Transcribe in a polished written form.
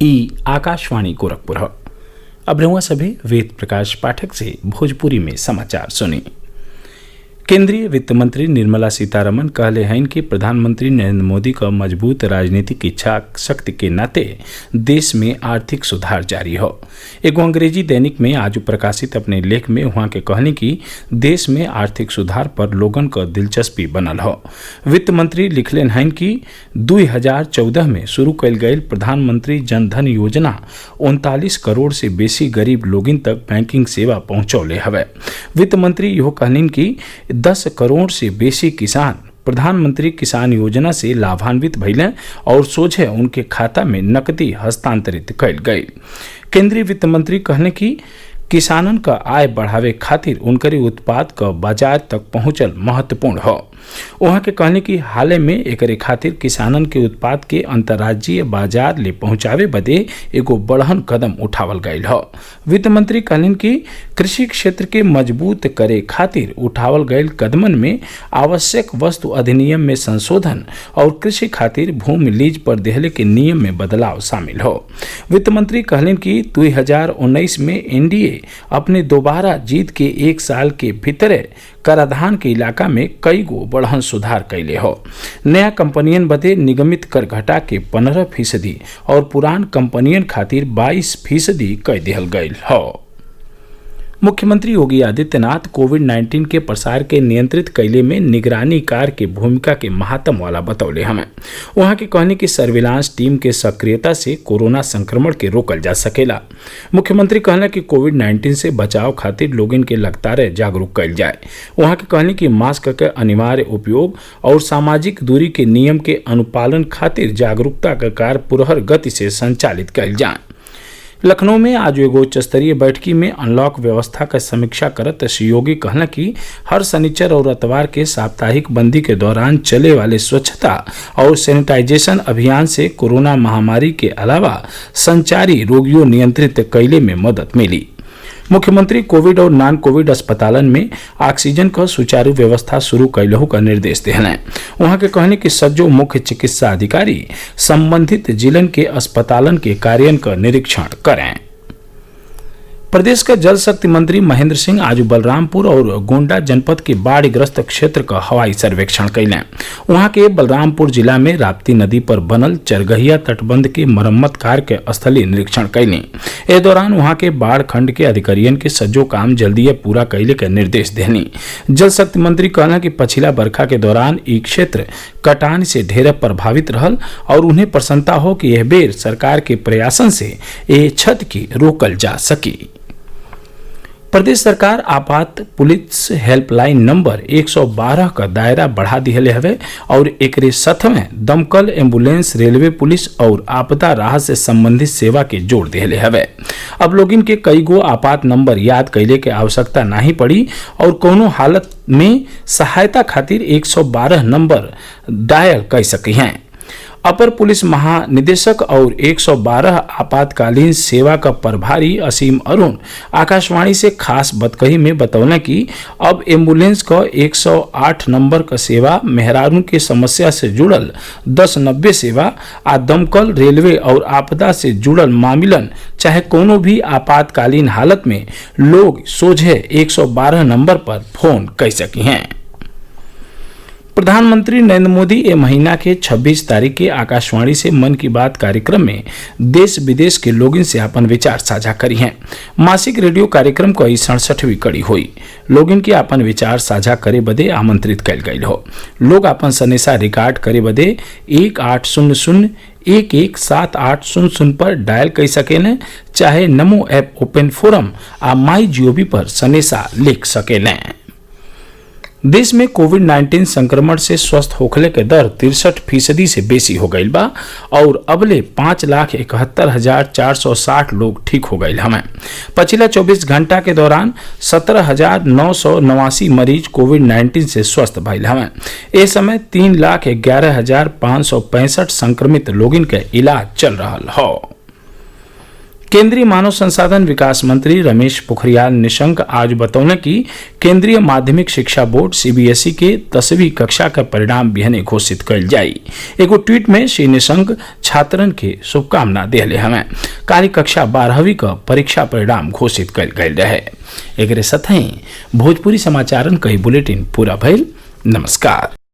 ई आकाशवाणी गोरखपुर। अब रहुआ सभी वेद प्रकाश पाठक से भोजपुरी में समाचार सुनी। केंद्रीय वित्त मंत्री निर्मला सीतारमन कहले हैं कि प्रधानमंत्री नरेंद्र मोदी का मजबूत राजनीतिक इच्छा शक्ति के नाते देश में आर्थिक सुधार जारी हो। एगो अंग्रेजी दैनिक में आज प्रकाशित अपने लेख में वहां के कहने की देश में आर्थिक सुधार पर लोगन का दिलचस्पी बनल हो। वित्त मंत्री लिखलेन हैं कि 2014 में शुरू कल गई प्रधानमंत्री जन धन योजना 39 करोड़ से बेसी गरीब लोगन तक बैंकिंग सेवा पहुंचौले हवे। वित्त मंत्री यह कहलिन कि 10 करोड़ से बेसी किसान प्रधानमंत्री किसान योजना से लाभान्वित भइले और सोझे उनके खाता में नकदी हस्तांतरित कइल गई। केंद्रीय वित्त मंत्री कहने की किसानन का आय बढ़ावे खातिर उनकरे उत्पाद का बाजार तक पहुंचल महत्वपूर्ण हो। वहां के कहने की हाल में एकरे खातिर किसानन के उत्पाद के अंतर्राज्यीय बाजार ले पहुंचावे बदे एगो बड़हन कदम उठावल गयल हो। वित्त मंत्री कहलिन कि कृषि क्षेत्र के मजबूत करे खातिर उठावल गयल कदमन में आवश्यक वस्तु अधिनियम में संशोधन और कृषि खातिर भूमि लीज पर देहले के नियम में बदलाव शामिल हो। वित्त मंत्री कहलिन कि 2019 में एनडीए अपने दोबारा जीत के एक साल के भीतरे कराधान के इलाका में कई गो बढ़हन सुधार कैले हो। नया कंपनियन बदे निगमित कर घटा के 15% और पुरान कंपनियन खातिर 22% कह दिहल गयल हो। मुख्यमंत्री योगी आदित्यनाथ कोविड-19 के प्रसार के नियंत्रित कैले में निगरानी कार के भूमिका के महात्म वाला बतौले हमें। वहां के कहने की सर्विलांस टीम के सक्रियता से कोरोना संक्रमण के रोकल जा सकेला। मुख्यमंत्री कहना कि कोविड-19 से बचाव खातिर लोगन के लगातार जागरूक कैल जाए। वहां के कहने की मास्क के अनिवार्य उपयोग और सामाजिक दूरी के नियम के अनुपालन खातिर जागरूकता का कार्य पुरहर गति से संचालित कैल जाए। लखनऊ में आज एगो उच्च स्तरीय बैठकी में अनलॉक व्यवस्था का समीक्षा करत श्री योगी कहना कि हर शनिचर और इतवार के साप्ताहिक बंदी के दौरान चले वाले स्वच्छता और सैनिटाइजेशन अभियान से कोरोना महामारी के अलावा संचारी रोगियों नियंत्रित कैले में मदद मिली। मुख्यमंत्री कोविड और नॉन कोविड अस्पतालन में ऑक्सीजन का सुचारू व्यवस्था शुरू कैलहू का निर्देश दिहलें। वहां के कहने कि सज्जो मुख्य चिकित्सा अधिकारी संबंधित जिलन के अस्पतालन के कार्यों का निरीक्षण करें। प्रदेश के जल शक्ति मंत्री महेंद्र सिंह आज बलरामपुर और गोंडा जनपद के बाढ़ग्रस्त क्षेत्र का हवाई सर्वेक्षण कैलें। वहां के बलरामपुर जिला में राप्ती नदी पर बनल चरगहिया तटबंध के मरम्मत कार्य के स्थलीय निरीक्षण कैली। इस दौरान वहां के बाढ़ खंड के अधिकारियों के सज्जो काम जल्दी पूरा कैले के निर्देश देनी। जल शक्ति मंत्री कहना कि पछिला बरखा के दौरान ई क्षेत्र कटान से ढेर प्रभावित रहल और उन्हें प्रसन्नता हो कि यह बेर सरकार के प्रयासन से ये क्षति की रोकल जा सकी। प्रदेश सरकार आपात पुलिस हेल्पलाइन नंबर 112 का दायरा बढ़ा दिहले हवे और एकरे साथ में दमकल, एम्बुलेंस, रेलवे पुलिस और आपदा राहत से संबंधित सेवा के जोड़ दिहले हवे। अब लोगिन के कई गो आपात नंबर याद कैले के आवश्यकता नहीं पड़ी और कोनो हालत में सहायता खातिर 112 नंबर डायल कर सके हैं। अपर पुलिस महानिदेशक और 112 आपातकालीन सेवा का प्रभारी असीम अरुण आकाशवाणी से खास बतकही में बतौना कि अब एम्बुलेंस का 108 नंबर का सेवा, मेहरारू के समस्या से जुड़ल 1090 सेवा आ दमकल, रेलवे और आपदा से जुड़ल मामलन चाहे कोनो भी आपातकालीन हालत में लोग सोझे 112 नंबर पर फोन कर सकी हैं। प्रधानमंत्री नरेंद्र मोदी ए महीना के 26 तारीख के आकाशवाणी से मन की बात कार्यक्रम में देश विदेश के लोगों से अपन विचार साझा करी हैं। मासिक रेडियो कार्यक्रम को 67वीं कड़ी हुई। लोगों के अपन विचार साझा करे बदे आमंत्रित कैल गई हो। लोग अपन सनेसा रिकॉर्ड करे बदे 1800-117800 पर डायल कर सकें, चाहे नमो ऐप ओपन फोरम आ माई जीओवी पर सनेसा लिख सकें। देश में कोविड-19 संक्रमण से स्वस्थ होखले के दर 63% से बेसी हो गई बा और अबले 5,71,460 लोग ठीक हो गए हमें। पिछला 24 घंटा के दौरान 17,989 मरीज कोविड-19 से स्वस्थ भइल हमें। इस समय 3,11,565 संक्रमित लोगन के इलाज चल रहा हो। केंद्रीय मानव संसाधन विकास मंत्री रमेश पोखरियाल निशंक आज बतौलन कि केंद्रीय माध्यमिक शिक्षा बोर्ड सीबीएसई के 10वीं कक्षा का परिणाम बिहने घोषित कल जाई। एगो ट्वीट में श्री निशंक छात्रन के शुभकामना दिले हमें। कार्य कक्षा 12वीं का परीक्षा परिणाम घोषित कल गयल रहे। एक साथ ही भोजपुरी समाचारन कई बुलेटिन पूरा भइल। नमस्कार।